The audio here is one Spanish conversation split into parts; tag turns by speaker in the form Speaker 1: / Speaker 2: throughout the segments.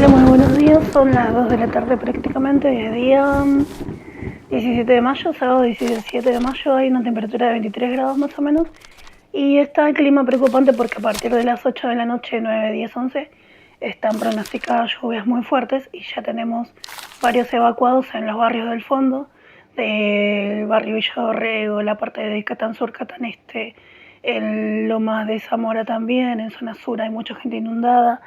Speaker 1: Hola, muy buenos días. Son las 2 de la tarde prácticamente. Hoy es día 17 de mayo, sábado 17 de mayo. Hay una temperatura de 23 grados más o menos. Y está el clima preocupante porque a partir de las 8 de la noche, 9, 10, 11, están pronosticadas lluvias muy fuertes y ya tenemos varios evacuados en los barrios del fondo, del barrio Villa Dorrego, la parte de Catán Sur, Catán Este, en Lomas de Zamora también, en zona sur hay mucha gente inundada.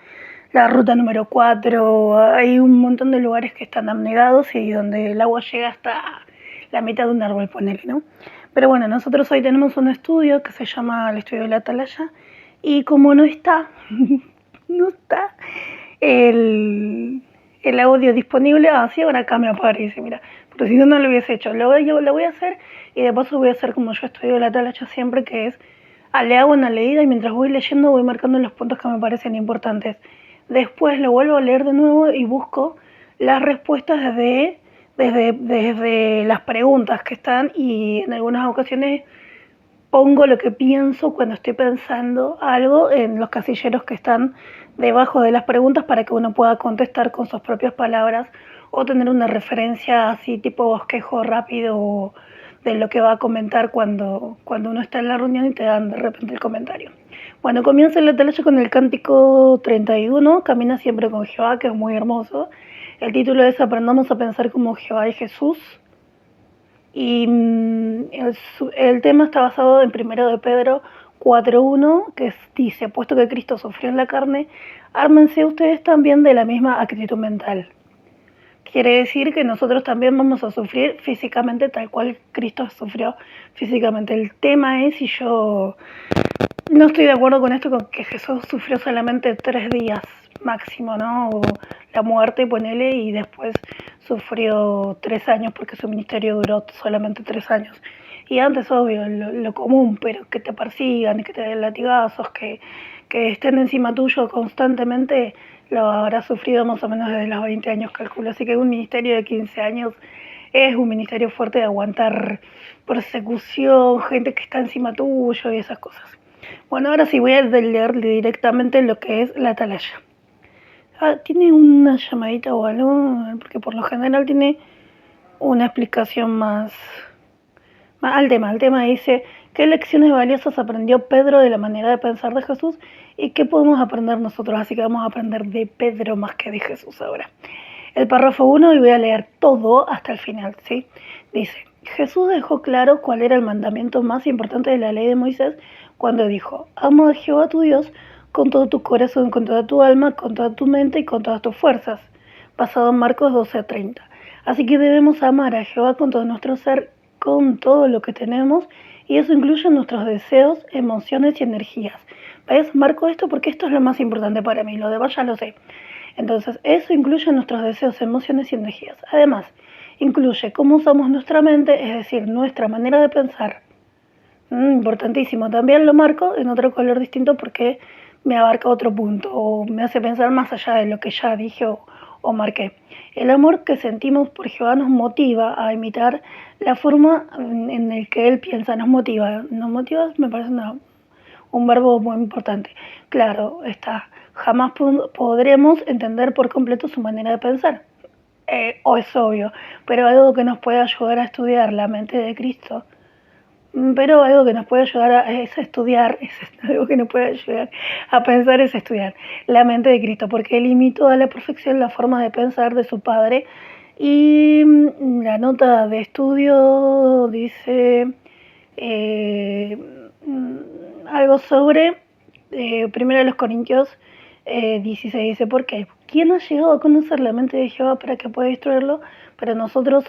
Speaker 1: La ruta número 4, hay un montón de lugares que están abnegados y donde el agua llega hasta la mitad de un árbol, ponele, ¿no? Pero bueno, nosotros hoy tenemos un estudio que se llama el estudio de la Atalaya y como no está, no está el audio disponible, así ahora acá me aparece, mira, pero si no, no lo hubiese hecho. Lo voy a hacer y de paso voy a hacer como yo estudio la Atalaya siempre, que es, le hago una leída y mientras voy leyendo voy marcando los puntos que me parecen importantes. Después lo vuelvo a leer de nuevo y busco las respuestas desde las preguntas que están y en algunas ocasiones pongo lo que pienso cuando estoy pensando algo en los casilleros que están debajo de las preguntas para que uno pueda contestar con sus propias palabras o tener una referencia así tipo bosquejo rápido de lo que va a comentar cuando uno está en la reunión y te dan de repente el comentario. Bueno, comienza la Atalaya con el cántico 31, Camina siempre con Jehová, que es muy hermoso. El título es Aprendamos a pensar como Jehová y Jesús. Y el tema está basado en 1 de Pedro 4.1, que dice, puesto que Cristo sufrió en la carne, ármense ustedes también de la misma actitud mental. Quiere decir que nosotros también vamos a sufrir físicamente tal cual Cristo sufrió físicamente. El tema es si yo no estoy de acuerdo con esto, con que Jesús sufrió solamente 3 días máximo, ¿no? O la muerte, ponele, y después sufrió 3 años porque su ministerio duró solamente 3 años. Y antes, obvio, lo común, pero que te persigan, que te den latigazos, que estén encima tuyo constantemente, lo habrá sufrido más o menos desde los 20 años, calculo. Así que un ministerio de 15 años es un ministerio fuerte de aguantar persecución, gente que está encima tuyo y esas cosas. Bueno, ahora sí voy a leer directamente lo que es la Atalaya. ¿Tiene una llamadita o algo? Porque por lo general tiene una explicación más al tema. El tema dice, ¿qué lecciones valiosas aprendió Pedro de la manera de pensar de Jesús y qué podemos aprender nosotros? Así que vamos a aprender de Pedro más que de Jesús ahora. El párrafo 1, y voy a leer todo hasta el final, ¿sí? Dice, Jesús dejó claro cuál era el mandamiento más importante de la ley de Moisés cuando dijo, ama a Jehová tu Dios con todo tu corazón, con toda tu alma, con toda tu mente y con todas tus fuerzas, basado en Marcos 12:30. Así que debemos amar a Jehová con todo nuestro ser, con todo lo que tenemos, y eso incluye nuestros deseos, emociones y energías. ¿Ves? Marco esto porque esto es lo más importante para mí, lo demás ya lo sé. Entonces, eso incluye nuestros deseos, emociones y energías. Además, incluye cómo usamos nuestra mente, es decir, nuestra manera de pensar. Importantísimo. También lo marco en otro color distinto porque me abarca otro punto o me hace pensar más allá de lo que ya dije o marqué. El amor que sentimos por Jehová nos motiva a imitar la forma en la que Él piensa. Nos motiva, me parece un verbo muy importante. Claro, está. Jamás podremos entender por completo su manera de pensar. O es obvio, pero algo que nos puede ayudar a estudiar la mente de Cristo, pero algo que nos puede ayudar es estudiar, algo que nos puede ayudar a pensar es estudiar la mente de Cristo, porque Él imitó a la perfección la forma de pensar de su Padre. Y la nota de estudio dice algo sobre 1 Corintios 16, dice, ¿por qué? ¿Quién ha llegado a conocer la mente de Jehová para que pueda instruirlo? Pero nosotros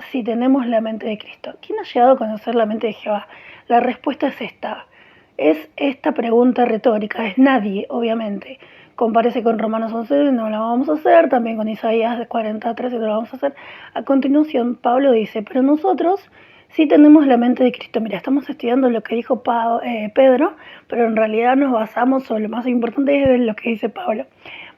Speaker 1: sí tenemos la mente de Cristo. ¿Quién ha llegado a conocer la mente de Jehová? La respuesta es esta. Es esta pregunta retórica, es nadie, obviamente. Compárese con Romanos 11, no lo vamos a hacer, también con Isaías 43, no lo vamos a hacer. A continuación, Pablo dice, pero nosotros sí tenemos la mente de Cristo. Mira, estamos estudiando lo que dijo Pedro, pero en realidad nos basamos sobre lo más importante es lo que dice Pablo.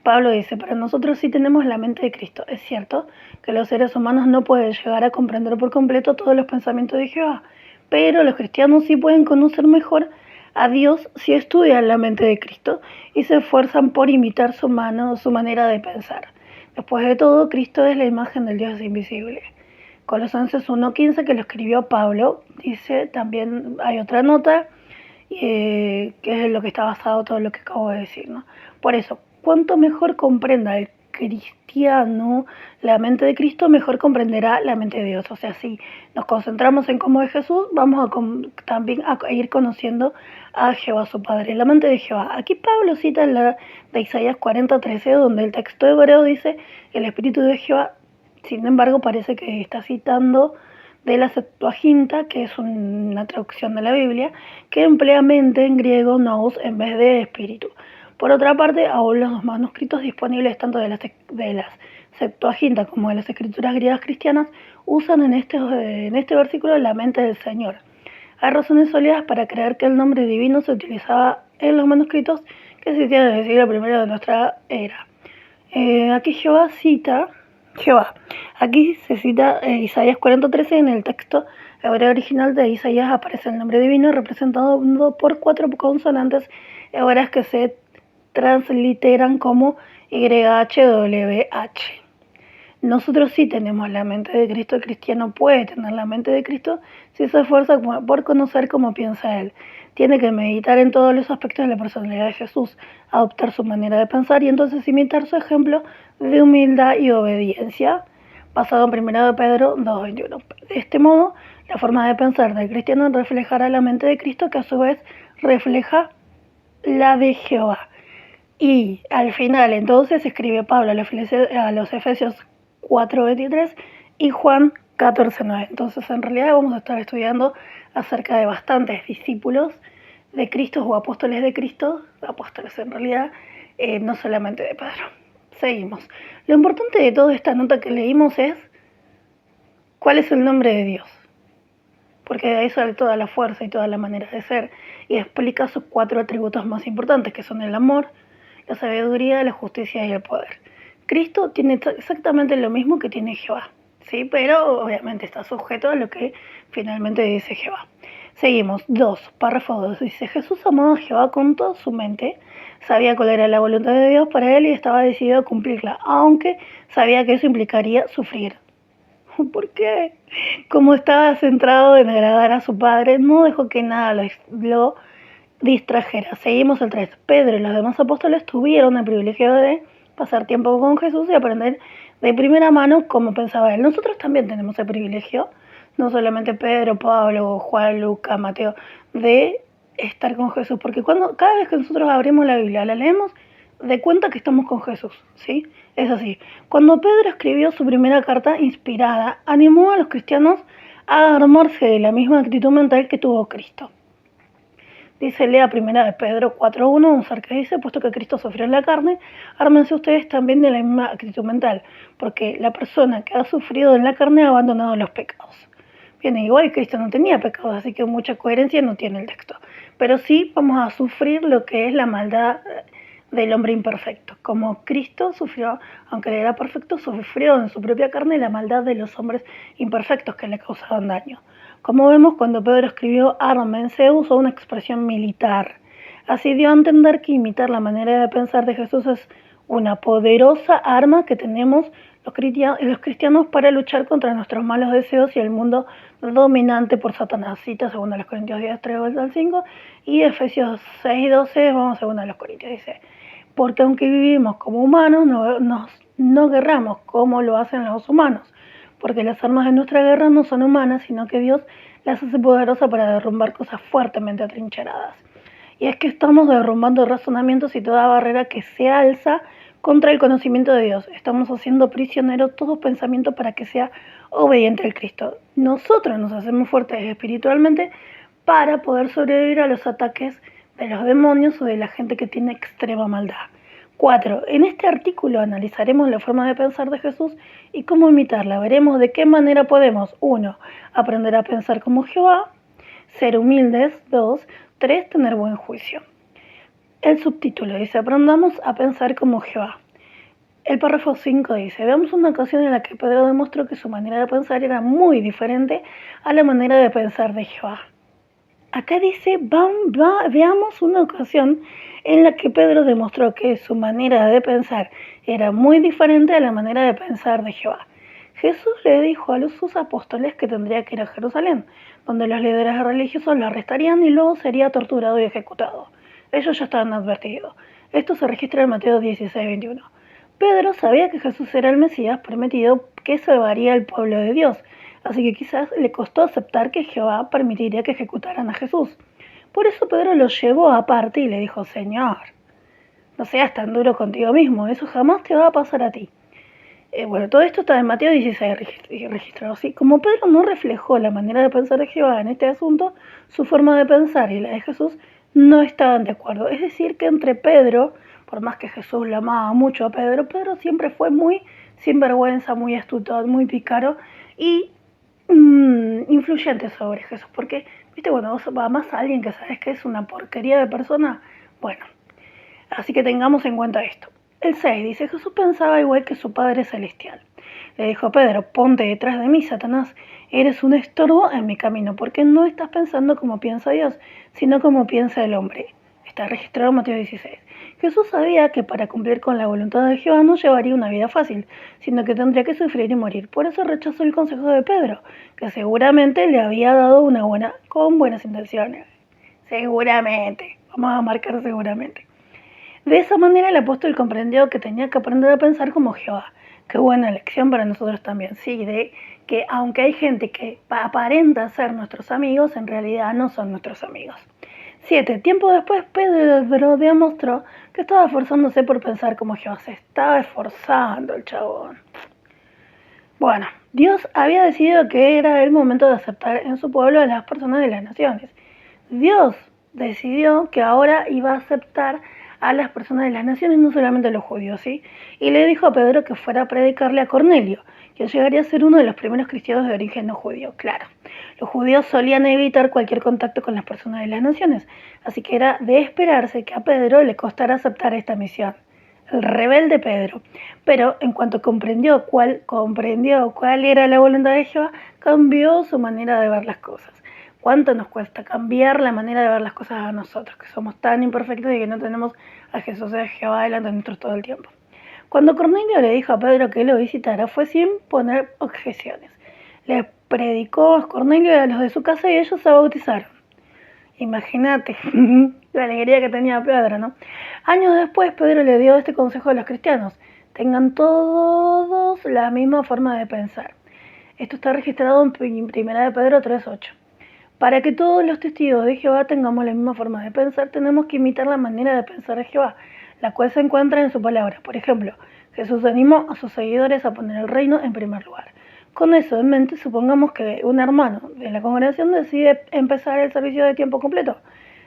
Speaker 1: Pablo dice, pero nosotros sí tenemos la mente de Cristo. Es cierto que los seres humanos no pueden llegar a comprender por completo todos los pensamientos de Jehová, pero los cristianos sí pueden conocer mejor a Dios si estudian la mente de Cristo y se esfuerzan por imitar su manera de pensar. Después de todo, Cristo es la imagen del Dios invisible. Colosenses 1:15, que lo escribió Pablo, dice, también hay otra nota, que es lo que está basado todo lo que acabo de decir, ¿no? Por eso, cuanto mejor comprenda el cristiano la mente de Cristo, mejor comprenderá la mente de Dios. O sea, si nos concentramos en cómo es Jesús, vamos también a ir conociendo a Jehová su Padre, la mente de Jehová. Aquí Pablo cita la de Isaías 40:13, donde el texto hebreo dice, el Espíritu de Jehová. Sin embargo, parece que está citando de la Septuaginta, que es una traducción de la Biblia, que emplea mente en griego nous en vez de espíritu. Por otra parte, aún los manuscritos disponibles tanto de las Septuaginta como de las escrituras griegas cristianas usan en este versículo la mente del Señor. Hay razones sólidas para creer que el nombre divino se utilizaba en los manuscritos que existían en el siglo I de nuestra era. Aquí Aquí se cita Isaías 40:13. En el texto hebreo original de Isaías aparece el nombre divino representado por 4 consonantes hebreas que se transliteran como YHWH. Nosotros sí tenemos la mente de Cristo. El cristiano puede tener la mente de Cristo si se esfuerza por conocer cómo piensa Él. Tiene que meditar en todos los aspectos de la personalidad de Jesús, adoptar su manera de pensar y entonces imitar su ejemplo de humildad y obediencia, basado en 1 de Pedro 2:21. De este modo, la forma de pensar del cristiano reflejará la mente de Cristo, que a su vez refleja la de Jehová. Y al final, entonces, escribe Pablo a los Efesios 4:23 y Juan 14:9. Entonces, en realidad vamos a estar estudiando acerca de bastantes discípulos de Cristo o apóstoles de Cristo, apóstoles en realidad, no solamente de Pedro. Seguimos. Lo importante de toda esta nota que leímos es cuál es el nombre de Dios, porque de ahí sale toda la fuerza y toda la manera de ser, y explica sus 4 atributos más importantes, que son el amor, la sabiduría, la justicia y el poder. Cristo tiene exactamente lo mismo que tiene Jehová, ¿sí? Pero obviamente está sujeto a lo que finalmente dice Jehová. Seguimos. 2, párrafo 2, dice, Jesús amaba a Jehová con toda su mente, sabía cuál era la voluntad de Dios para él y estaba decidido a cumplirla, aunque sabía que eso implicaría sufrir. ¿Por qué? Como estaba centrado en agradar a su Padre, no dejó que nada lo distrajera. Seguimos el 3. Pedro y los demás apóstoles tuvieron el privilegio de pasar tiempo con Jesús y aprender de primera mano cómo pensaba él. Nosotros también tenemos el privilegio, no solamente Pedro, Pablo, Juan, Lucas, Mateo, de estar con Jesús, porque cada vez que nosotros abrimos la Biblia, la leemos, de cuenta que estamos con Jesús, ¿sí? Es así. Cuando Pedro escribió su primera carta inspirada, animó a los cristianos a armarse de la misma actitud mental que tuvo Cristo. Dice, lea 1 de Pedro 4:1, un ser que dice, puesto que Cristo sufrió en la carne, ármense ustedes también de la misma actitud mental, porque la persona que ha sufrido en la carne ha abandonado los pecados. Bien, igual Cristo no tenía pecados, así que mucha coherencia no tiene el texto. Pero sí vamos a sufrir lo que es la maldad del hombre imperfecto. Como Cristo sufrió, aunque él era perfecto, sufrió en su propia carne la maldad de los hombres imperfectos que le causaban daño. Como vemos, cuando Pedro escribió ármense, usó una expresión militar. Así dio a entender que imitar la manera de pensar de Jesús es una poderosa arma que tenemos los cristianos para luchar contra nuestros malos deseos y el mundo dominante por Satanás. Cita 2 Corintios 10:3-5 y Efesios 6:12, vamos a 2 Corintios, dice, porque aunque vivimos como humanos, no guerramos como lo hacen los humanos, porque las armas de nuestra guerra no son humanas, sino que Dios las hace poderosas para derrumbar cosas fuertemente atrincheradas. Y es que estamos derrumbando razonamientos y toda barrera que se alza contra el conocimiento de Dios. Estamos haciendo prisionero todo pensamiento para que sea obediente al Cristo. Nosotros nos hacemos fuertes espiritualmente para poder sobrevivir a los ataques de los demonios o de la gente que tiene extrema maldad. 4. En este artículo analizaremos la forma de pensar de Jesús y cómo imitarla. Veremos de qué manera podemos 1. Aprender a pensar como Jehová, ser humildes. 2. 3. Tener buen juicio. El subtítulo dice, aprendamos a pensar como Jehová. El párrafo 5 dice, veamos una ocasión en la que Pedro demostró que su manera de pensar era muy diferente a la manera de pensar de Jehová. acá dice, veamos una ocasión en la que Pedro demostró que su manera de pensar era muy diferente a la manera de pensar de Jehová. Jesús le dijo a sus apóstoles que tendría que ir a Jerusalén, donde los líderes religiosos lo arrestarían y luego sería torturado y ejecutado. Ellos ya estaban advertidos. Esto se registra en Mateo 16:21. Pedro sabía que Jesús era el Mesías prometido que salvaría al pueblo de Dios, así que quizás le costó aceptar que Jehová permitiría que ejecutaran a Jesús. Por eso Pedro lo llevó aparte y le dijo, Señor, no seas tan duro contigo mismo, eso jamás te va a pasar a ti. Bueno, todo esto está en Mateo 16 registrado. ¿Sí? Como Pedro no reflejó la manera de pensar de Jehová en este asunto, su forma de pensar y la de Jesús no estaban de acuerdo. Es decir, que entre Pedro, por más que Jesús lo amaba mucho a Pedro, Pedro siempre fue muy sinvergüenza, muy astuto, muy pícaro y influyente sobre Jesús. Porque, viste, cuando vos amas a alguien que sabes que es una porquería de persona, bueno, así que tengamos en cuenta esto. El 6 dice, Jesús pensaba igual que su Padre Celestial. Le dijo a Pedro, ponte detrás de mí, Satanás, eres un estorbo en mi camino, porque no estás pensando como piensa Dios, sino como piensa el hombre. Está registrado en Mateo 16. Jesús sabía que para cumplir con la voluntad de Jehová no llevaría una vida fácil, sino que tendría que sufrir y morir. Por eso rechazó el consejo de Pedro, que seguramente le había dado con buenas intenciones. Seguramente, vamos a marcar seguramente. De esa manera el apóstol comprendió que tenía que aprender a pensar como Jehová. Qué buena lección para nosotros también, sí, de que aunque hay gente que aparenta ser nuestros amigos, en realidad no son nuestros amigos. 7. Tiempo después Pedro demostró que estaba esforzándose por pensar como Jehová. Se estaba esforzando el chabón. Bueno, Dios había decidido que era el momento de aceptar en su pueblo a las personas de las naciones. Dios decidió que ahora iba a aceptar a las personas de las naciones, no solamente a los judíos, ¿sí? Y le dijo a Pedro que fuera a predicarle a Cornelio, quien llegaría a ser uno de los primeros cristianos de origen no judío. Claro, los judíos solían evitar cualquier contacto con las personas de las naciones, así que era de esperarse que a Pedro le costara aceptar esta misión. El rebelde Pedro. Pero en cuanto comprendió cuál era la voluntad de Jehová, cambió su manera de ver las cosas. ¿Cuánto nos cuesta cambiar la manera de ver las cosas a nosotros, que somos tan imperfectos y que no tenemos a Jesús y a Jehová delante de nosotros todo el tiempo? Cuando Cornelio le dijo a Pedro que lo visitara, fue sin poner objeciones. Le predicó a Cornelio y a los de su casa y ellos se bautizaron. Imagínate la alegría que tenía Pedro, ¿no? Años después, Pedro le dio este consejo a los cristianos. Tengan todos la misma forma de pensar. Esto está registrado en 1 de Pedro 3:8. Para que todos los testigos de Jehová tengamos la misma forma de pensar, tenemos que imitar la manera de pensar de Jehová, la cual se encuentra en su palabra. Por ejemplo, Jesús animó a sus seguidores a poner el reino en primer lugar. Con eso en mente, supongamos que un hermano de la congregación decide empezar el servicio de tiempo completo.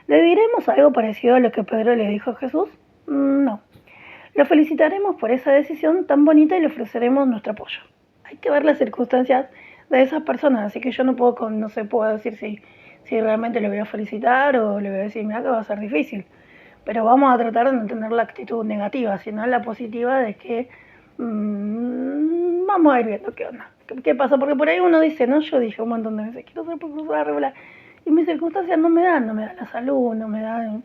Speaker 1: ¿Le diremos algo parecido a lo que Pedro le dijo a Jesús? No. Lo felicitaremos por esa decisión tan bonita y le ofreceremos nuestro apoyo. Hay que ver las circunstancias de esas personas, así que yo no puedo decir si realmente le voy a felicitar o le voy a decir, mira que va a ser difícil. Pero vamos a tratar de no tener la actitud negativa, sino la positiva de que vamos a ir viendo qué onda. ¿Qué pasa? Porque por ahí uno dice, no, yo dije un montón de veces, quiero ser profesora regular. Y mis circunstancias no me dan la salud, no me dan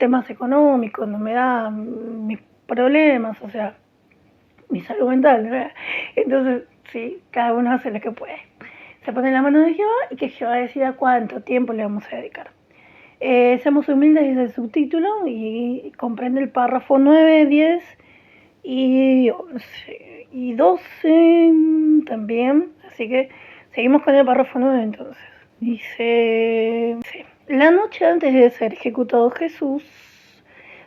Speaker 1: temas económicos, no me dan mis problemas, o sea, mi salud mental, ¿verdad? Entonces, sí, cada uno hace lo que puede. Se pone en la mano de Jehová y que Jehová decida cuánto tiempo le vamos a dedicar. Seamos humildes, dice el subtítulo, y comprende el párrafo 9, 10 y 11 y 12 también. Así que seguimos con el párrafo 9 entonces. Dice, la noche antes de ser ejecutado Jesús,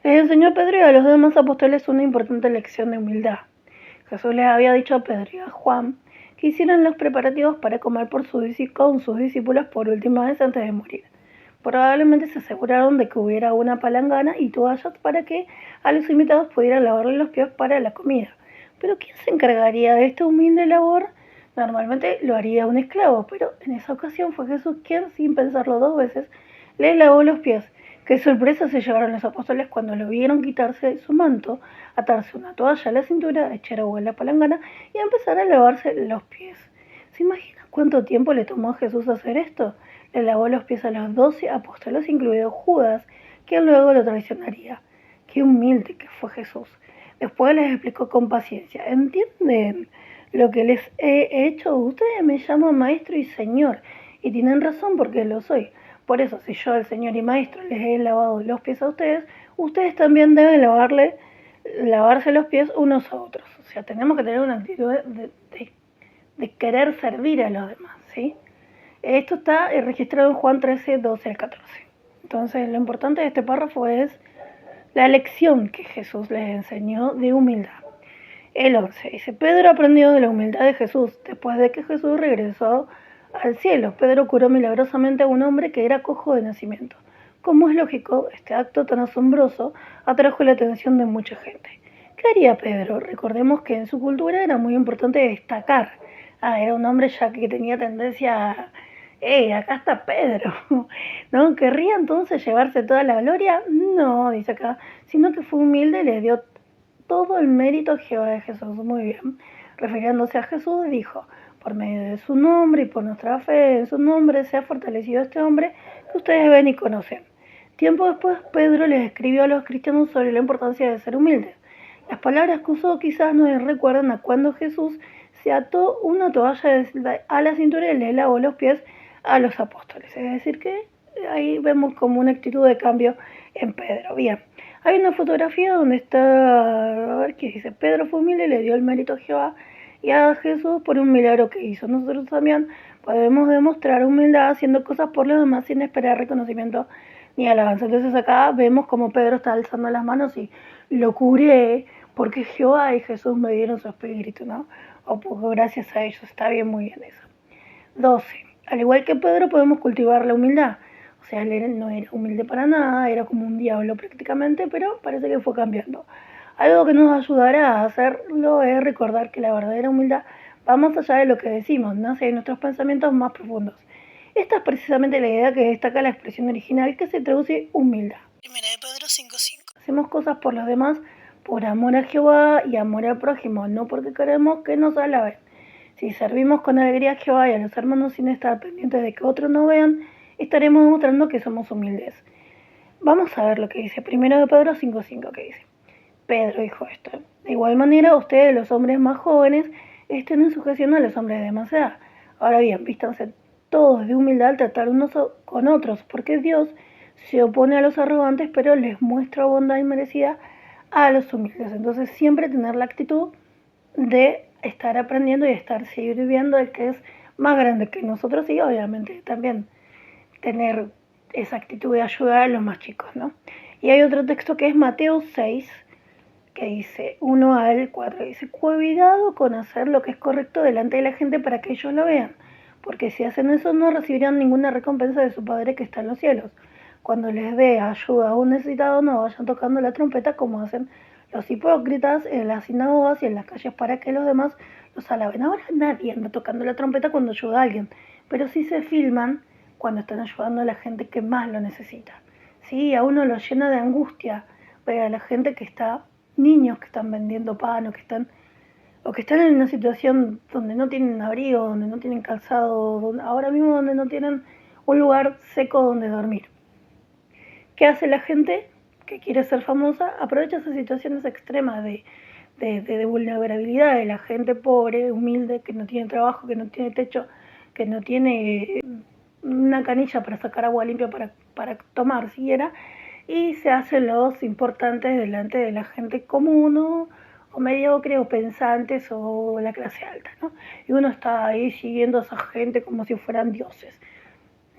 Speaker 1: les enseñó a Pedro y a los demás apóstoles una importante lección de humildad. Jesús les había dicho a Pedro y a Juan que hicieran los preparativos para comer con sus discípulos por última vez antes de morir. Probablemente se aseguraron de que hubiera una palangana y toallas para que a los invitados pudieran lavarle los pies para la comida. Pero ¿quién se encargaría de esta humilde labor? Normalmente lo haría un esclavo, pero en esa ocasión fue Jesús quien, sin pensarlo dos veces, le lavó los pies. Qué sorpresa se llevaron los apóstoles cuando lo vieron quitarse su manto, atarse una toalla a la cintura, echar agua en la palangana y empezar a lavarse los pies. ¿Se imagina cuánto tiempo le tomó a Jesús hacer esto? Le lavó los pies a los 12 apóstoles, incluido Judas, quien luego lo traicionaría. Qué humilde que fue Jesús. Después les explicó con paciencia. ¿Entienden lo que les he hecho? Ustedes me llaman maestro y señor, y tienen razón porque lo soy. Por eso, si yo, el señor y maestro, les he lavado los pies a ustedes, ustedes también deben lavarse los pies unos a otros. O sea, tenemos que tener una actitud de querer servir a los demás, ¿sí? Esto está registrado en Juan 13, 12 al 14. Entonces, lo importante de este párrafo es la lección que Jesús les enseñó de humildad. El 11 dice, Pedro aprendió de la humildad de Jesús después de que Jesús regresó al cielo. Pedro curó milagrosamente a un hombre que era cojo de nacimiento. Como es lógico, este acto tan asombroso atrajo la atención de mucha gente. ¿Qué haría Pedro? Recordemos que en su cultura era muy importante destacar. Era un hombre ya que tenía tendencia a, acá está Pedro, ¿no? ¿Querría entonces llevarse toda la gloria? No, dice acá, sino que fue humilde y le dio todo el mérito a Jehová de Jesús. Muy bien. Refiriéndose a Jesús, dijo, por medio de su nombre y por nuestra fe en su nombre, se ha fortalecido este hombre que ustedes ven y conocen. Tiempo después, Pedro les escribió a los cristianos sobre la importancia de ser humildes. Las palabras que usó quizás nos recuerdan a cuando Jesús se ató una toalla a la cintura y le lavó los pies a los apóstoles. Es decir, que ahí vemos como una actitud de cambio en Pedro. Bien, hay una fotografía donde está, a ver qué dice, Pedro fue humilde y le dio el mérito a Jehová y a Jesús por un milagro que hizo. Nosotros también podemos demostrar humildad haciendo cosas por los demás sin esperar reconocimiento ni alabanza. Entonces acá vemos como Pedro está alzando las manos y lo curé porque Jehová y Jesús me dieron su espíritu, ¿no? O pues gracias a ellos, está bien, muy bien eso. 12. Al igual que Pedro podemos cultivar la humildad. O sea, él no era humilde para nada, era como un diablo prácticamente, pero parece que fue cambiando. Algo que nos ayudará a hacerlo es recordar que la verdadera humildad va más allá de lo que decimos, nace de nuestros pensamientos más profundos. Esta es precisamente la idea que destaca la expresión original que se traduce humildad. Primera de Pedro 5:5. Hacemos cosas por los demás por amor a Jehová y amor al prójimo, no porque queremos que nos alaben. Si servimos con alegría a Jehová y a los hermanos sin estar pendientes de que otros no vean, estaremos demostrando que somos humildes. Vamos a ver lo que dice 1 de Pedro 5:5, que dice. Pedro dijo esto. De igual manera, ustedes, los hombres más jóvenes, estén en sujeción a los hombres de más edad. Ahora bien, vístanse todos de humildad al tratar unos con otros, porque Dios se opone a los arrogantes, pero les muestra bondad inmerecida a los humildes. Entonces, siempre tener la actitud de estar aprendiendo y estar sirviendo al que es más grande que nosotros y obviamente también tener esa actitud de ayudar a los más chicos, ¿no? Y hay otro texto que es Mateo 6, que dice 1 al 4, dice, cuidado con hacer lo que es correcto delante de la gente para que ellos lo vean, porque si hacen eso no recibirán ninguna recompensa de su Padre que está en los cielos. Cuando les dé ayuda a un necesitado, no vayan tocando la trompeta como hacen los hipócritas en las sinagogas y en las calles para que los demás los alaben. Ahora nadie anda tocando la trompeta cuando ayuda a alguien, pero sí se filman cuando están ayudando a la gente que más lo necesita. Sí, a uno lo llena de angustia ver a la gente que está, niños que están vendiendo pan o que están en una situación donde no tienen abrigo, donde no tienen calzado, ahora mismo donde no tienen un lugar seco donde dormir. ¿Qué hace la gente que quiere ser famosa? Aprovecha esas situaciones extremas de vulnerabilidad de la gente pobre, humilde, que no tiene trabajo, que no tiene techo, que no tiene una canilla para sacar agua limpia para tomar siquiera, y se hacen los importantes delante de la gente común o mediocre o pensantes o la clase alta, ¿no? Y uno está ahí siguiendo a esa gente como si fueran dioses.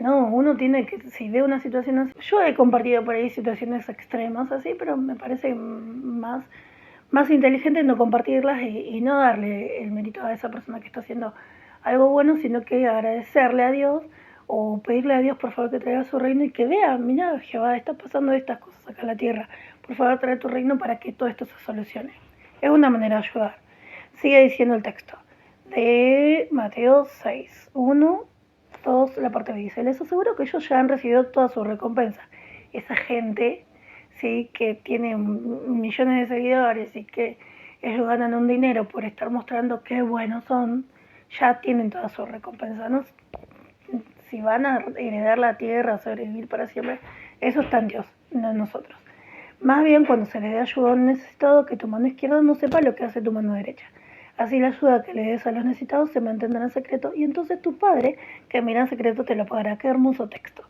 Speaker 1: No, uno tiene que, si ve una situación así, yo he compartido por ahí situaciones extremas así, pero me parece más inteligente no compartirlas y no darle el mérito a esa persona que está haciendo algo bueno, sino que agradecerle a Dios o pedirle a Dios por favor que traiga su reino y que vea, mira, Jehová, está pasando estas cosas acá en la tierra, por favor trae tu reino para que todo esto se solucione. Es una manera de ayudar. Sigue diciendo el texto de Mateo 6, 1, 2, la parte B dice, les aseguro que ellos ya han recibido toda su recompensa. Esa gente, sí, que tiene millones de seguidores y que ellos ganan un dinero por estar mostrando qué buenos son, ya tienen toda su recompensa. ¿No? Si van a heredar la tierra, a sobrevivir para siempre, eso está en Dios, no en nosotros. Más bien cuando se le dé ayuda a un necesitado, que tu mano izquierda no sepa lo que hace tu mano derecha. Así la ayuda que le des a los necesitados se mantendrá en secreto y entonces tu Padre, que mira en secreto, te lo pagará. Qué hermoso texto.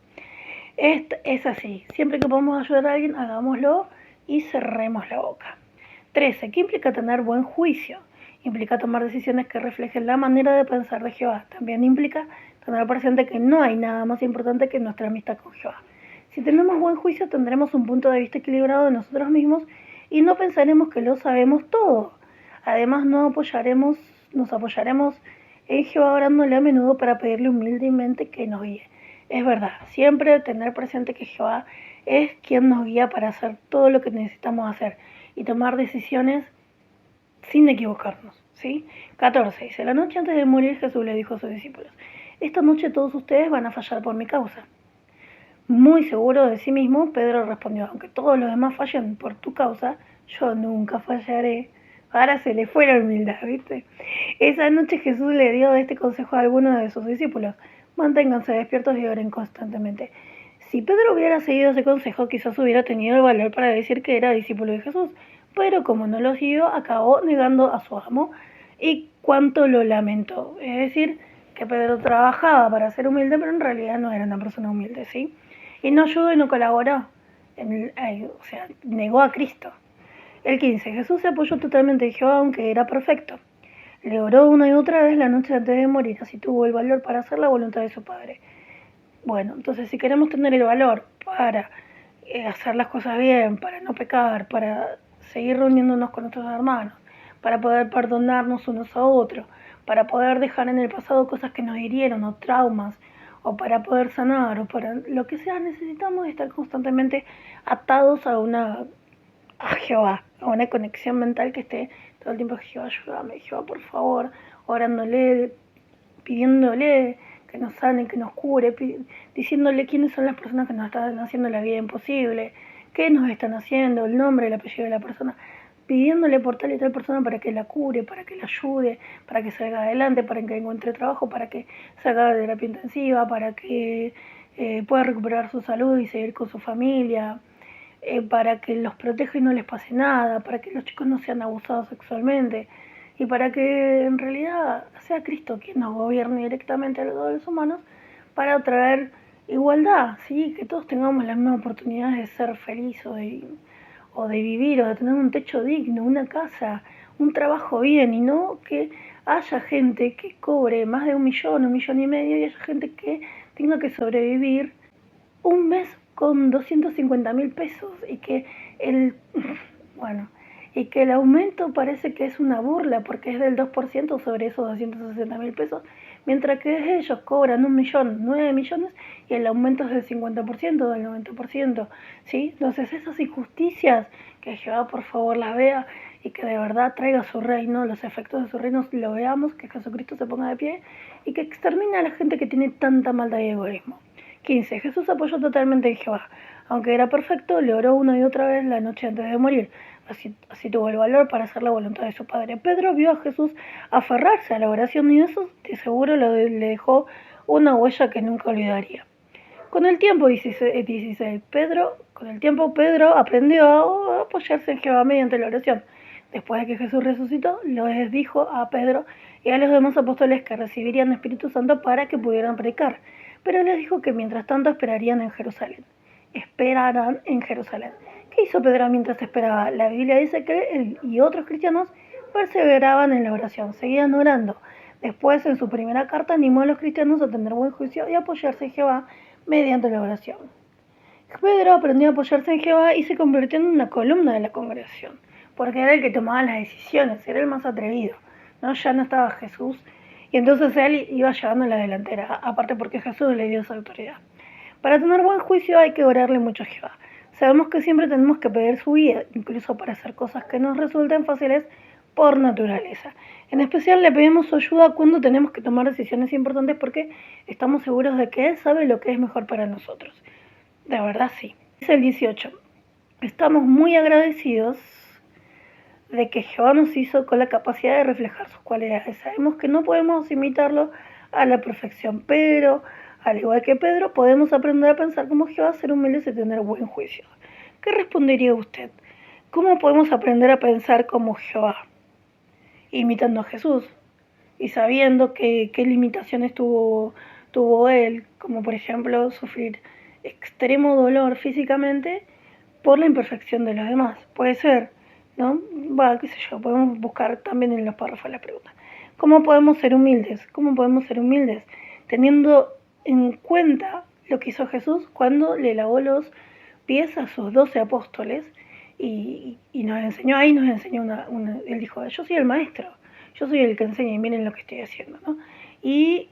Speaker 1: Es así. Siempre que podamos ayudar a alguien, hagámoslo y cerremos la boca. 13. ¿Qué implica tener buen juicio? Implica tomar decisiones que reflejen la manera de pensar de Jehová. También implica tener presente que no hay nada más importante que nuestra amistad con Jehová. Si tenemos buen juicio, tendremos un punto de vista equilibrado de nosotros mismos y no pensaremos que lo sabemos todo. Además, nos apoyaremos en Jehová orándole a menudo para pedirle humildemente que nos guíe. Es verdad, siempre tener presente que Jehová es quien nos guía para hacer todo lo que necesitamos hacer y tomar decisiones sin equivocarnos, ¿sí? 14. Dice, la noche antes de morir Jesús le dijo a sus discípulos, esta noche todos ustedes van a fallar por mi causa. Muy seguro de sí mismo, Pedro respondió, aunque todos los demás fallen por tu causa, yo nunca fallaré. Ahora se le fue la humildad, ¿viste? Esa noche Jesús le dio este consejo a algunos de sus discípulos, manténganse despiertos y oren constantemente. Si Pedro hubiera seguido ese consejo, quizás hubiera tenido el valor para decir que era discípulo de Jesús, pero como no lo siguió, acabó negando a su amo y cuánto lo lamentó. Es decir, que Pedro trabajaba para ser humilde, pero en realidad no era una persona humilde, ¿sí? Y no ayudó y no colaboró, o sea, negó a Cristo. El 15. Jesús se apoyó totalmente en Jehová, aunque era perfecto. Le oró una y otra vez la noche antes de morir, así tuvo el valor para hacer la voluntad de su Padre. Bueno, entonces si queremos tener el valor para hacer las cosas bien, para no pecar, para seguir reuniéndonos con nuestros hermanos, para poder perdonarnos unos a otros, para poder dejar en el pasado cosas que nos hirieron o traumas, o para poder sanar, o para lo que sea, necesitamos estar constantemente atados a Jehová, a una conexión mental que esté todo el tiempo, Jehová, ayúdame, Jehová, por favor, orándole, pidiéndole que nos sane, que nos cure, diciéndole quiénes son las personas que nos están haciendo la vida imposible, qué nos están haciendo, el nombre, el apellido de la persona, pidiéndole por tal y tal persona para que la cure, para que la ayude, para que salga adelante, para que encuentre trabajo, para que salga de terapia intensiva, para que pueda recuperar su salud y seguir con su familia, para que los proteja y no les pase nada, para que los chicos no sean abusados sexualmente y para que en realidad sea Cristo quien nos gobierne directamente a los humanos para traer igualdad, ¿sí? Que todos tengamos las mismas oportunidades de ser felices o de vivir o de tener un techo digno, una casa, un trabajo bien y no que haya gente que cobre más de 1,5 millones y haya gente que tenga que sobrevivir un mes con 250.000 pesos y que el aumento parece que es una burla porque es del 2% sobre esos 260.000 pesos, mientras que ellos cobran 1.000.000, 9 millones y el aumento es del 50%, del 90%, ¿sí? Entonces esas injusticias, que Jehová por favor las vea y que de verdad traiga su reino, los efectos de su reino lo veamos, que Jesucristo se ponga de pie y que extermine a la gente que tiene tanta maldad y egoísmo. 15. Jesús apoyó totalmente en Jehová. Aunque era perfecto, le oró una y otra vez la noche antes de morir. Así tuvo el valor para hacer la voluntad de su Padre. Pedro vio a Jesús aferrarse a la oración y eso de seguro le dejó una huella que nunca olvidaría. Con el tiempo, 16, Pedro aprendió a apoyarse en Jehová mediante la oración. Después de que Jesús resucitó, les dijo a Pedro y a los demás apóstoles que recibirían Espíritu Santo para que pudieran predicar. Pero les dijo que mientras tanto esperarán en Jerusalén. ¿Qué hizo Pedro mientras esperaba? La Biblia dice que él y otros cristianos perseveraban en la oración, seguían orando. Después, en su primera carta, animó a los cristianos a tener buen juicio y a apoyarse en Jehová mediante la oración. Pedro aprendió a apoyarse en Jehová y se convirtió en una columna de la congregación, porque era el que tomaba las decisiones, era el más atrevido, ¿no? Ya no estaba Jesús, y entonces él iba llevando la delantera, aparte porque Jesús le dio esa autoridad. Para tener buen juicio hay que orarle mucho a Jehová. Sabemos que siempre tenemos que pedir su guía, incluso para hacer cosas que nos resulten fáciles por naturaleza. En especial le pedimos su ayuda cuando tenemos que tomar decisiones importantes porque estamos seguros de que Él sabe lo que es mejor para nosotros. De verdad sí. Es el 18. Estamos muy agradecidos de que Jehová nos hizo con la capacidad de reflejar sus cualidades. Sabemos que no podemos imitarlo a la perfección, pero al igual que Pedro, podemos aprender a pensar como Jehová, ser humildes y tener buen juicio. ¿Qué respondería usted? ¿Cómo podemos aprender a pensar como Jehová? Imitando a Jesús y sabiendo qué limitaciones tuvo él, como por ejemplo sufrir extremo dolor físicamente por la imperfección de los demás. Puede ser, ¿no? Qué sé yo, podemos buscar también en los párrafos la pregunta. ¿Cómo podemos ser humildes? ¿Cómo podemos ser humildes? Teniendo en cuenta lo que hizo Jesús cuando le lavó los pies a sus 12 apóstoles y nos enseñó, él dijo, yo soy el maestro, yo soy el que enseña y miren lo que estoy haciendo, ¿no? Y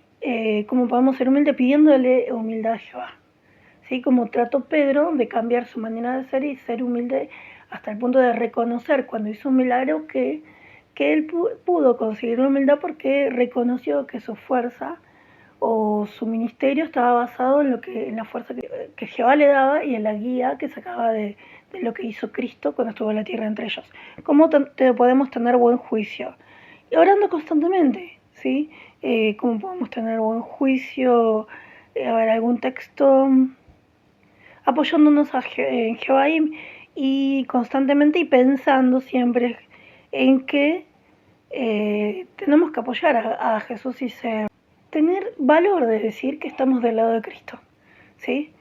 Speaker 1: cómo podemos ser humildes pidiéndole humildad a Jehová. ¿Sí? Como trató Pedro de cambiar su manera de ser y ser humilde hasta el punto de reconocer cuando hizo un milagro que él pudo conseguir la humildad porque reconoció que su fuerza o su ministerio estaba basado en la fuerza que Jehová le daba y en la guía que sacaba de lo que hizo Cristo cuando estuvo en la tierra entre ellos. ¿Cómo podemos tener buen juicio? Y orando constantemente, ¿sí? ¿Cómo podemos tener buen juicio? A ver, algún texto apoyándonos en Jehová y constantemente y pensando siempre en que tenemos que apoyar a Jesús y tener valor de decir que estamos del lado de Cristo, ¿sí?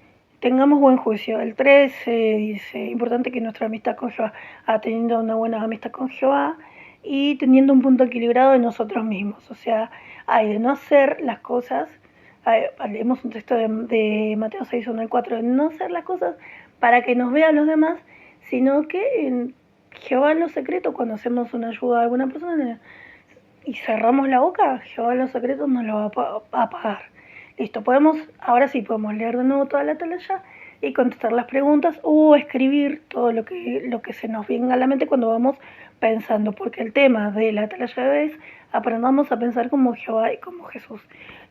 Speaker 1: Tengamos buen juicio. El 13 dice, importante que nuestra amistad con Jehová, teniendo una buena amistad con Jehová y teniendo un punto equilibrado de nosotros mismos. O sea, hay de no hacer las cosas, leemos un texto de Mateo 6, 1 al 4, de no hacer las cosas para que nos vean los demás, sino que en Jehová en lo secreto, cuando hacemos una ayuda a alguna persona y cerramos la boca, Jehová en los secretos nos lo va a pagar. Listo, ahora sí podemos leer de nuevo toda la atalaya y contestar las preguntas o escribir todo lo que se nos venga a la mente cuando vamos pensando, porque el tema de la atalaya es aprendamos a pensar como Jehová y como Jesús.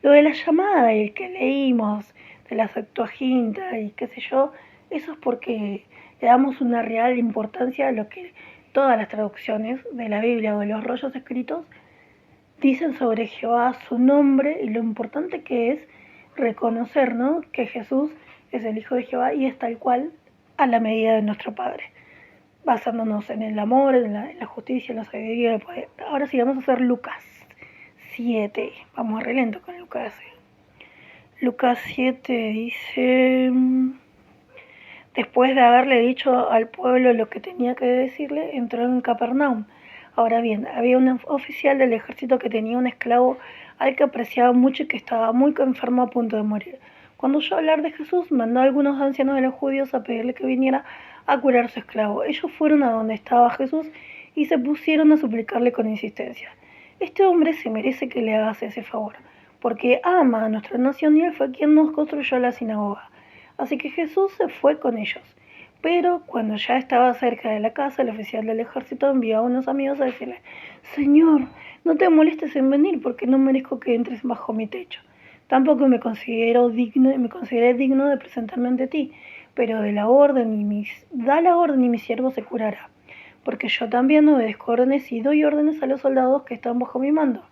Speaker 1: Lo de la llamada y el que leímos de la Septuaginta y qué sé yo, eso es porque le damos una real importancia a lo que todas las traducciones de la Biblia o de los rollos escritos dicen sobre Jehová, su nombre y lo importante que es reconocer, ¿no?, que Jesús es el Hijo de Jehová y es tal cual a la medida de nuestro Padre, basándonos en el amor, en la justicia, en la sabiduría del poder. Ahora sí, vamos a hacer Lucas 7. Vamos a relento con Lucas. Lucas 7 dice, después de haberle dicho al pueblo lo que tenía que decirle, entró en Capernaum. Ahora bien, había un oficial del ejército que tenía un esclavo al que apreciaba mucho y que estaba muy enfermo a punto de morir. Cuando oyó hablar de Jesús, mandó a algunos ancianos de los judíos a pedirle que viniera a curar a su esclavo. Ellos fueron a donde estaba Jesús y se pusieron a suplicarle con insistencia. Este hombre se merece que le hagas ese favor, porque ama a nuestra nación y él fue quien nos construyó la sinagoga. Así que Jesús se fue con ellos. Pero cuando ya estaba cerca de la casa, el oficial del ejército envió a unos amigos a decirle, Señor, no te molestes en venir porque no merezco que entres bajo mi techo. Tampoco me consideré digno de presentarme ante ti, pero da la orden y mi siervo se curará. Porque yo también obedezco órdenes y doy órdenes a los soldados que están bajo mi mando.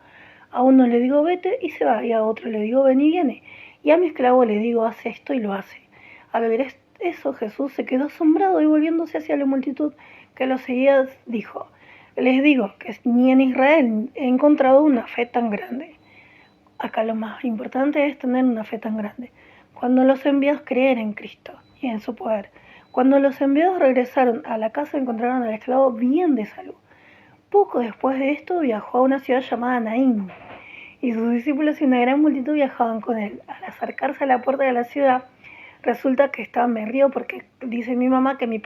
Speaker 1: A uno le digo vete y se va, y a otro le digo ven y viene. Y a mi esclavo le digo haz esto y lo hace. Al ver eso, Jesús se quedó asombrado y volviéndose hacia la multitud que lo seguía, dijo, les digo que ni en Israel he encontrado una fe tan grande. Acá lo más importante es tener una fe tan grande. Cuando los enviados creer en Cristo y en su poder. Cuando los enviados regresaron a la casa encontraron al esclavo bien de salud. Poco después de esto viajó a una ciudad llamada Naín y sus discípulos y una gran multitud viajaban con él. Al acercarse a la puerta de la ciudad, resulta que me río porque dice mi mamá que mis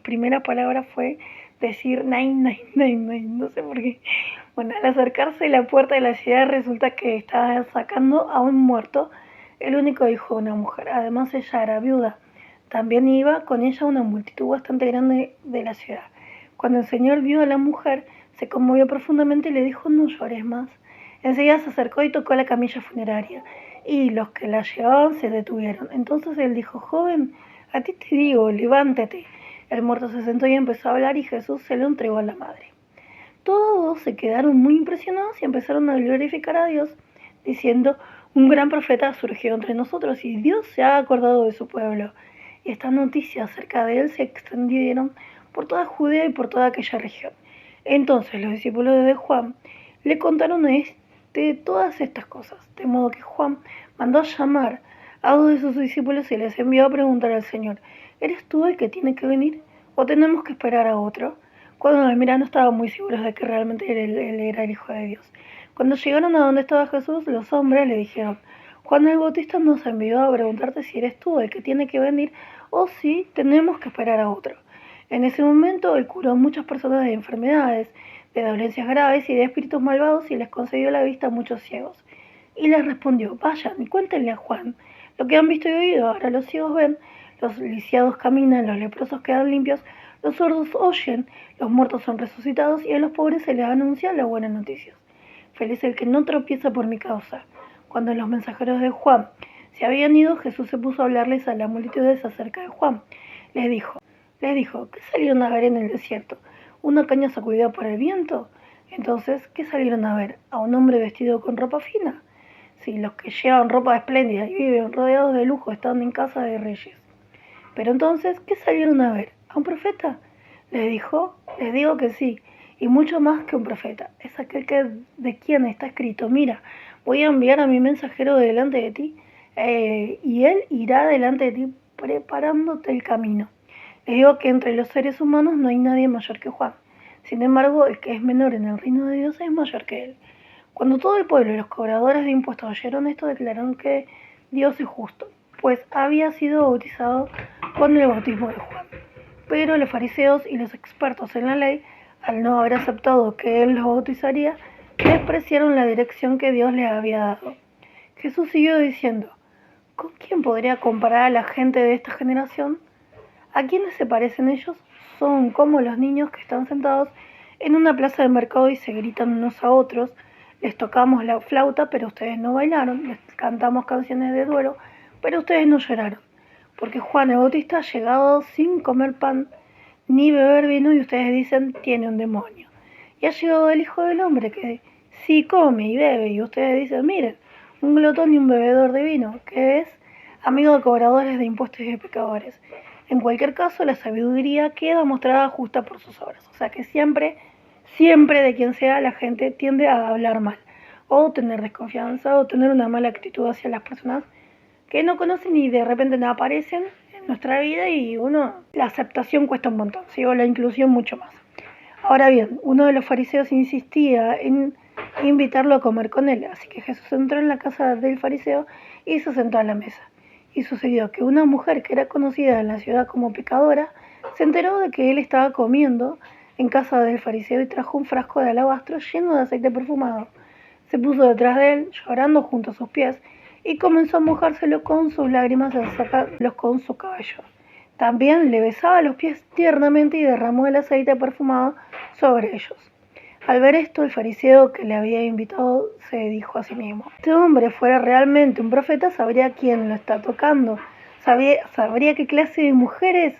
Speaker 1: primera palabra fue decir Nain, Nain, Nain, Nain, no sé por qué. Bueno, al acercarse a la puerta de la ciudad resulta que estaba sacando a un muerto, el único hijo de una mujer. Además ella era viuda. También iba con ella una multitud bastante grande de la ciudad. Cuando el Señor vio a la mujer, se conmovió profundamente y le dijo, no llores más. Enseguida se acercó y tocó la camilla funeraria, y los que la llevaban se detuvieron. Entonces él dijo, joven, a ti te digo, levántate. El muerto se sentó y empezó a hablar y Jesús se lo entregó a la madre. Todos se quedaron muy impresionados y empezaron a glorificar a Dios, diciendo: un gran profeta ha surgido entre nosotros y Dios se ha acordado de su pueblo. Y estas noticias acerca de él se extendieron por toda Judea y por toda aquella región. Entonces los discípulos de Juan le contaron a todas estas cosas, de modo que Juan mandó a llamar a 2 de sus discípulos y les envió a preguntar al Señor: ¿eres tú el que tiene que venir o tenemos que esperar a otro? Cuando mira, no estaban muy seguros de que realmente él era el Hijo de Dios. Cuando llegaron a donde estaba Jesús, los hombres le dijeron: Juan el Bautista nos envió a preguntarte si eres tú el que tiene que venir o si tenemos que esperar a otro. En ese momento él curó a muchas personas de enfermedades, de dolencias graves y de espíritus malvados y les concedió la vista a muchos ciegos. Y les respondió: vayan y cuéntenle a Juan lo que han visto y oído. Ahora los ciegos ven, los lisiados caminan, los leprosos quedan limpios, los sordos oyen, los muertos son resucitados y a los pobres se les anuncia las buenas noticias. Feliz el que no tropieza por mi causa. Cuando los mensajeros de Juan se habían ido, Jesús se puso a hablarles a las multitudes acerca de Juan. Les dijo: ¿qué salieron a ver en el desierto? ¿Una caña sacudida por el viento? Entonces, ¿qué salieron a ver? ¿A un hombre vestido con ropa fina? Sí, los que llevan ropa espléndida y viven rodeados de lujo están en casa de reyes. Pero entonces, ¿qué salieron a ver? ¿A un profeta? Les digo que sí, y mucho más que un profeta. Es aquel de quien está escrito: mira, voy a enviar a mi mensajero delante de ti, y él irá delante de ti preparándote el camino. Les digo que entre los seres humanos no hay nadie mayor que Juan. Sin embargo, el que es menor en el reino de Dios es mayor que él. Cuando todo el pueblo y los cobradores de impuestos oyeron esto, declararon que Dios es justo, pues había sido bautizado con el bautismo de Juan. Pero los fariseos y los expertos en la ley, al no haber aceptado que él los bautizaría, despreciaron la dirección que Dios les había dado. Jesús siguió diciendo: ¿con quién podría comparar a la gente de esta generación? ¿A quiénes se parecen ellos? Son como los niños que están sentados en una plaza de mercado y se gritan unos a otros: les tocamos la flauta, pero ustedes no bailaron; les cantamos canciones de duelo, pero ustedes no lloraron. Porque Juan el Bautista ha llegado sin comer pan ni beber vino y ustedes dicen: tiene un demonio. Y ha llegado el Hijo del Hombre, que sí come y bebe y ustedes dicen: miren, un glotón y un bebedor de vino, que es amigo de cobradores de impuestos y de pecadores. En cualquier caso, la sabiduría queda mostrada justa por sus obras. O sea que siempre de quien sea, la gente tiende a hablar mal, o tener desconfianza, o tener una mala actitud hacia las personas que no conocen y de repente no aparecen en nuestra vida, y la aceptación cuesta un montón, ¿sí? O la inclusión mucho más. Ahora bien, uno de los fariseos insistía en invitarlo a comer con él, así que Jesús entró en la casa del fariseo y se sentó a la mesa. Y sucedió que una mujer que era conocida en la ciudad como pecadora se enteró de que él estaba comiendo en casa del fariseo y trajo un frasco de alabastro lleno de aceite perfumado. Se puso detrás de él, llorando junto a sus pies, y comenzó a mojárselo con sus lágrimas y a sacarlos con su cabello. También le besaba los pies tiernamente y derramó el aceite perfumado sobre ellos. Al ver esto, el fariseo que le había invitado se dijo a sí mismo: este hombre fuera realmente un profeta, sabría quién lo está tocando, sabría qué clase de mujer es,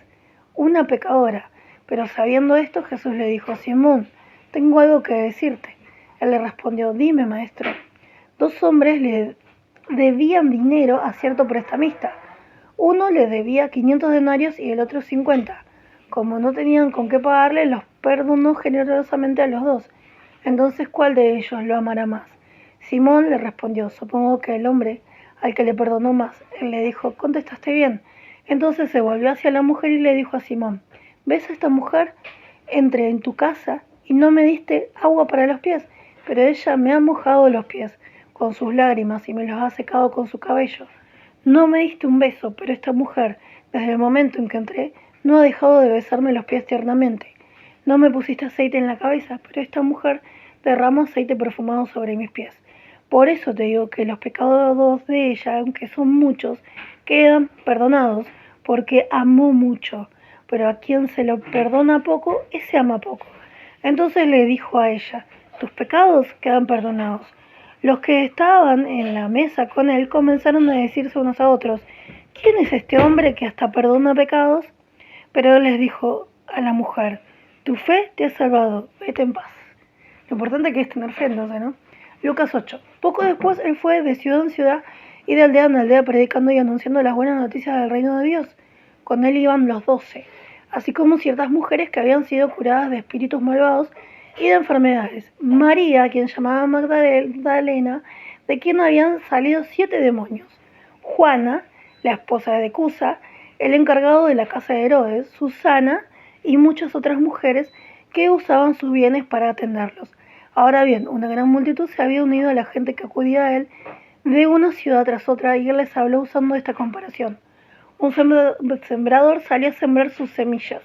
Speaker 1: una pecadora. Pero sabiendo esto, Jesús le dijo: Simón, tengo algo que decirte. Él le respondió: dime, maestro. 2 hombres le debían dinero a cierto prestamista. Uno le debía 500 denarios y el otro 50. Como no tenían con qué pagarle, los perdonó generosamente a los 2. Entonces, ¿cuál de ellos lo amará más? Simón le respondió: supongo que el hombre al que le perdonó más. Él le dijo: contestaste bien. Entonces se volvió hacia la mujer y le dijo a Simón: ¿ves a esta mujer? Entré en tu casa y no me diste agua para los pies, pero ella me ha mojado los pies con sus lágrimas y me los ha secado con su cabello. No me diste un beso, pero esta mujer, desde el momento en que entré, no ha dejado de besarme los pies tiernamente. No me pusiste aceite en la cabeza, pero esta mujer derramó aceite perfumado sobre mis pies. Por eso te digo que los pecados de ella, aunque son muchos, quedan perdonados, porque amó mucho. Pero a quien se lo perdona poco, ese ama poco. Entonces le dijo a ella: tus pecados quedan perdonados. Los que estaban en la mesa con él comenzaron a decirse unos a otros: ¿quién es este hombre que hasta perdona pecados? Pero él les dijo a la mujer, tu fe te ha salvado, vete en paz. Lo importante que es tener fe, entonces, ¿no? Lucas 8. Poco después él fue de ciudad en ciudad y de aldea en aldea predicando y anunciando las buenas noticias del reino de Dios. Con él iban los 12, así como ciertas mujeres que habían sido curadas de espíritus malvados y de enfermedades. María, quien llamaba Magdalena, de quien habían salido 7 demonios. Juana, la esposa de Cusa, el encargado de la casa de Herodes, Susana y muchas otras mujeres que usaban sus bienes para atenderlos. Ahora bien, una gran multitud se había unido a la gente que acudía a él de una ciudad tras otra y él les habló usando esta comparación. Un sembrador salió a sembrar sus semillas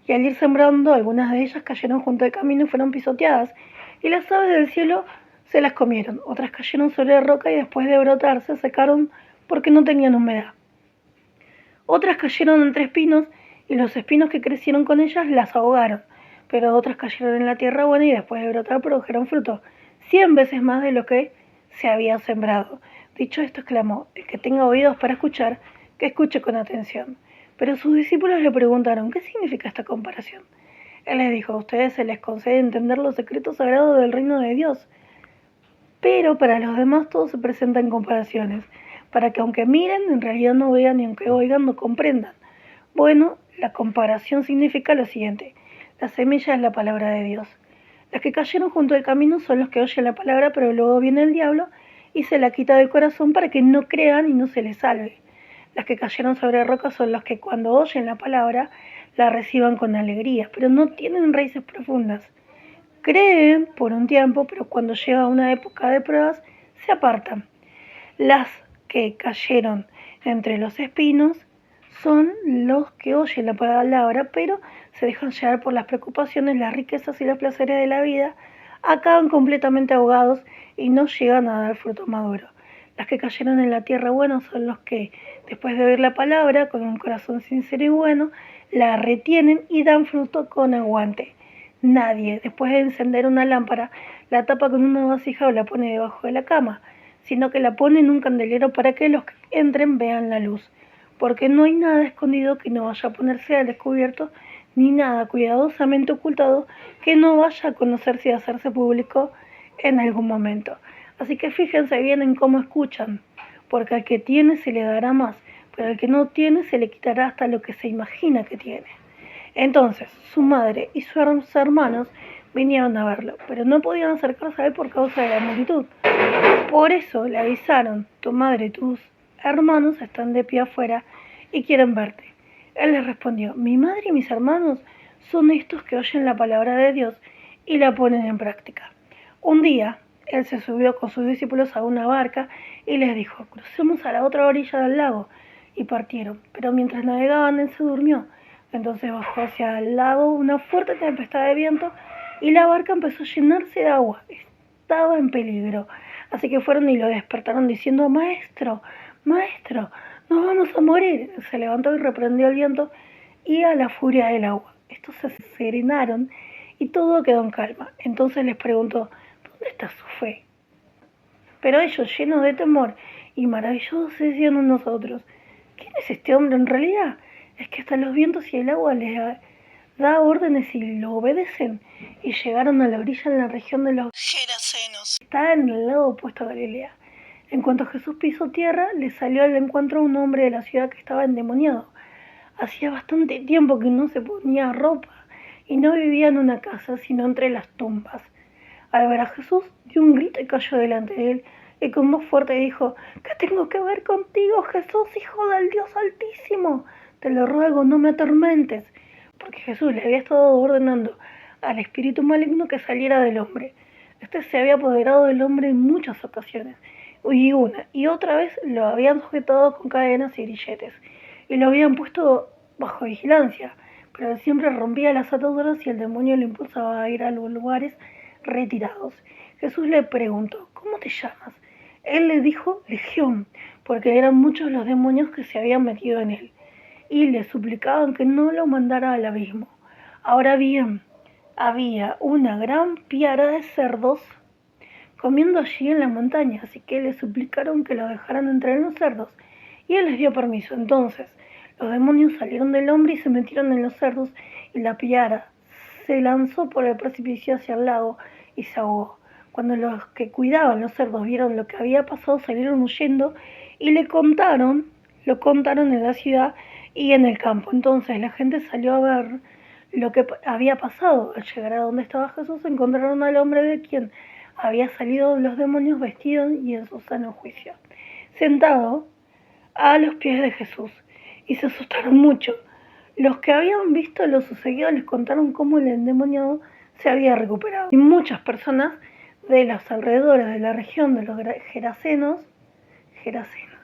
Speaker 1: y al ir sembrando algunas de ellas cayeron junto al camino y fueron pisoteadas y las aves del cielo se las comieron. Otras cayeron sobre la roca y después de brotar se secaron porque no tenían humedad. Otras cayeron entre espinos y los espinos que crecieron con ellas las ahogaron. Pero otras cayeron en la tierra buena y después de brotar produjeron fruto, 100 veces más de lo que se había sembrado. Dicho esto, exclamó, el que tenga oídos para escuchar, que escuche con atención. Pero sus discípulos le preguntaron, ¿qué significa esta comparación? Él les dijo, a ustedes se les concede entender los secretos sagrados del reino de Dios, pero para los demás todo se presenta en comparaciones, para que aunque miren, en realidad no vean y aunque oigan, no comprendan. Bueno, la comparación significa lo siguiente. La semilla es la palabra de Dios. Las que cayeron junto al camino son los que oyen la palabra, pero luego viene el diablo y se la quita del corazón para que no crean y no se les salve. Las que cayeron sobre rocas son los que cuando oyen la palabra la reciban con alegría, pero no tienen raíces profundas. Creen por un tiempo, pero cuando llega una época de pruebas se apartan. Las que cayeron entre los espinos son los que oyen la palabra, pero se dejan llevar por las preocupaciones, las riquezas y los placeres de la vida, acaban completamente ahogados y no llegan a dar fruto maduro. Las que cayeron en la tierra buena son los que, después de oír la palabra, con un corazón sincero y bueno, la retienen y dan fruto con aguante. Nadie, después de encender una lámpara, la tapa con una vasija o la pone debajo de la cama, sino que la pone en un candelero para que los que entren vean la luz. Porque no hay nada escondido que no vaya a ponerse al descubierto, ni nada cuidadosamente ocultado que no vaya a conocerse y hacerse público en algún momento. Así que fíjense bien en cómo escuchan, porque al que tiene se le dará más, pero al que no tiene se le quitará hasta lo que se imagina que tiene. Entonces su madre y sus hermanos vinieron a verlo, pero no podían acercarse a él por causa de la multitud. Por eso le avisaron, tu madre y tus hermanos están de pie afuera y quieren verte. Él les respondió, mi madre y mis hermanos son estos que oyen la palabra de Dios y la ponen en práctica. Un día, él se subió con sus discípulos a una barca y les dijo, crucemos a la otra orilla del lago. Y partieron, pero mientras navegaban él se durmió. Entonces bajó hacia el lago una fuerte tempestad de viento y la barca empezó a llenarse de agua. Estaba en peligro. Así que fueron y lo despertaron diciendo, maestro, maestro, nos vamos a morir. Se levantó y reprendió el viento y a la furia del agua. Estos se serenaron y todo quedó en calma. Entonces les preguntó, ¿dónde está su fe? Pero ellos, llenos de temor y maravillados, decían unos a otros, ¿quién es este hombre en realidad? Es que hasta los vientos y el agua les da órdenes y lo obedecen. Y llegaron a la orilla en la región de los Gerasenos. Está en el lado opuesto a Galilea. En cuanto Jesús pisó tierra, le salió al encuentro un hombre de la ciudad que estaba endemoniado. Hacía bastante tiempo que no se ponía ropa y no vivía en una casa, sino entre las tumbas. Al ver a Jesús, dio un grito y cayó delante de él, y con voz fuerte dijo, ¿qué tengo que ver contigo, Jesús, Hijo del Dios Altísimo? Te lo ruego, no me atormentes. Porque Jesús le había estado ordenando al espíritu maligno que saliera del hombre. Este se había apoderado del hombre en muchas ocasiones, y una y otra vez lo habían sujetado con cadenas y grilletes, y lo habían puesto bajo vigilancia, pero él siempre rompía las ataduras y el demonio le impulsaba a ir a los lugares retirados. Jesús le preguntó, ¿cómo te llamas? Él le dijo Legión, porque eran muchos los demonios que se habían metido en él, y le suplicaban que no lo mandara al abismo. Ahora bien, había una gran piara de cerdos comiendo allí en la montaña, así que le suplicaron que lo dejaran entrar en los cerdos, y él les dio permiso. Entonces Los demonios salieron del hombre y se metieron en los cerdos, y la piara se lanzó por el precipicio hacia el lago y se ahogó. Cuando los que cuidaban los cerdos vieron lo que había pasado, salieron huyendo y lo contaron en la ciudad y en el campo. Entonces la gente salió a ver lo que había pasado. Al llegar a donde estaba Jesús, encontraron al hombre de quien había salido los demonios, vestido y en su sano juicio, sentado a los pies de Jesús, y se asustaron mucho. Los que habían visto lo sucedido les contaron cómo el endemoniado se había recuperado. Y muchas personas de los alrededores de la región de los Gerasenos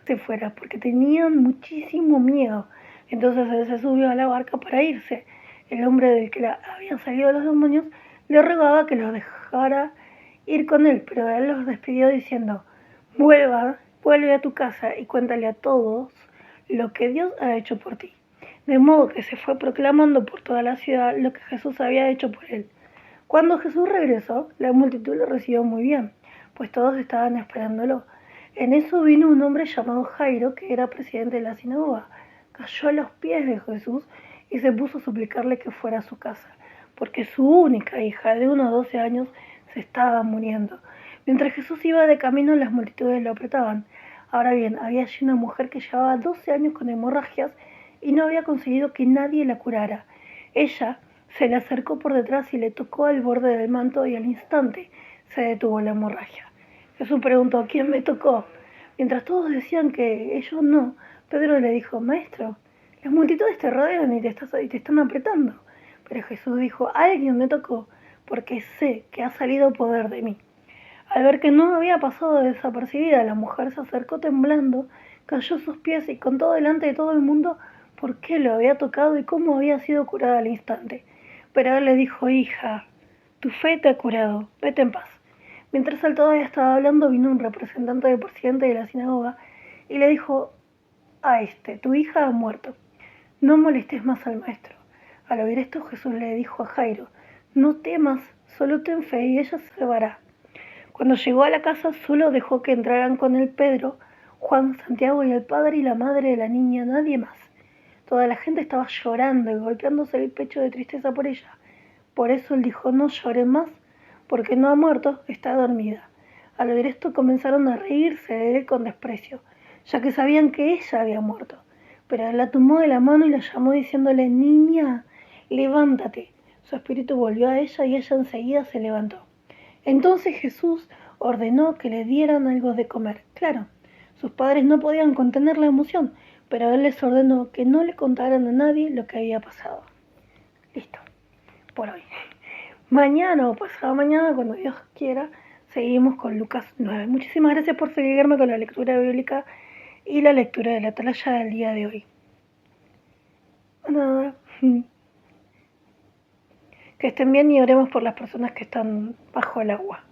Speaker 1: se fueron porque tenían muchísimo miedo. Entonces él se subió a la barca para irse. El hombre del que habían salido los demonios le rogaba que los dejara ir con él, pero él los despidió diciendo: vuelve a tu casa y cuéntale a todos lo que Dios ha hecho por ti. De modo que se fue proclamando por toda la ciudad lo que Jesús había hecho por él. Cuando Jesús regresó, la multitud lo recibió muy bien, pues todos estaban esperándolo. En eso vino un hombre llamado Jairo, que era presidente de la sinagoga. Cayó a los pies de Jesús y se puso a suplicarle que fuera a su casa, porque su única hija, de unos 12 años, se estaba muriendo. Mientras Jesús iba de camino, las multitudes lo apretaban. Ahora bien, había allí una mujer que llevaba 12 años con hemorragias y no había conseguido que nadie la curara. Ella se le acercó por detrás y le tocó al borde del manto, y al instante se detuvo la hemorragia. Jesús preguntó: ¿quién me tocó? Mientras todos decían que ellos no, Pedro le dijo: Maestro, las multitudes te rodean y te están apretando. Pero Jesús dijo: alguien me tocó, porque sé que ha salido poder de mí. Al ver que no había pasado desapercibida, la mujer se acercó temblando, cayó a sus pies y contó delante de todo el mundo por qué lo había tocado y cómo había sido curada al instante. Pero él le dijo: hija, tu fe te ha curado, vete en paz. Mientras él todavía estaba hablando, vino un representante del presidente de la sinagoga y le dijo a tu hija ha muerto, no molestes más al maestro. Al oír esto, Jesús le dijo a Jairo: no temas, solo ten fe y ella se salvará. Cuando llegó a la casa, solo dejó que entraran con él Pedro, Juan, Santiago y el padre y la madre de la niña, nadie más. Toda la gente estaba llorando y golpeándose el pecho de tristeza por ella. Por eso él dijo: no lloren más, porque no ha muerto, está dormida. Al oír esto comenzaron a reírse de él con desprecio, ya que sabían que ella había muerto. Pero él la tomó de la mano y la llamó diciéndole: niña, levántate. Su espíritu volvió a ella y ella enseguida se levantó. Entonces Jesús ordenó que le dieran algo de comer. Claro, sus padres no podían contener la emoción, pero él les ordenó que no le contaran a nadie lo que había pasado. Listo, por hoy. Mañana o pasado mañana, cuando Dios quiera, seguimos con Lucas 9. Muchísimas gracias por seguirme con la lectura bíblica y la lectura de la atalaya del día de hoy. Nada. Que estén bien y oremos por las personas que están bajo el agua,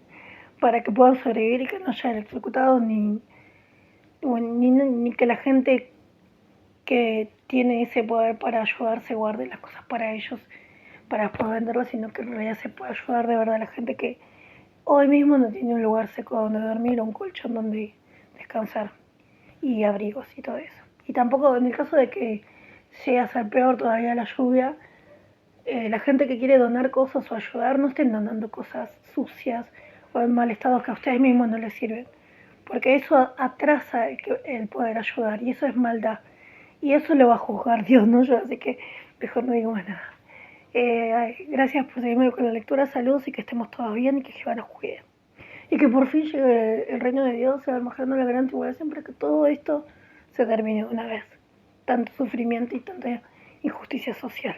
Speaker 1: para que puedan sobrevivir y que no haya electrocutados ni que la gente que tiene ese poder para ayudarse guarde las cosas para ellos, para poder venderlas, sino que en realidad se puede ayudar de verdad a la gente que hoy mismo no tiene un lugar seco donde dormir o un colchón donde descansar y abrigos y todo eso. Y tampoco, en el caso de que llegue a ser peor todavía la lluvia, la gente que quiere donar cosas o ayudar, no estén donando cosas sucias o en mal estado que a ustedes mismos no les sirven, porque eso atrasa el poder ayudar, y eso es maldad, y eso lo va a juzgar Dios, no yo, así que mejor no digo más nada. Gracias por seguirme con la lectura, saludos y que estemos todos bien y que Jehová nos cuide. Y que por fin llegue el reino de Dios, se va almacenando la gran tribulación para que todo esto se termine de una vez. Tanto sufrimiento y tanta injusticia social.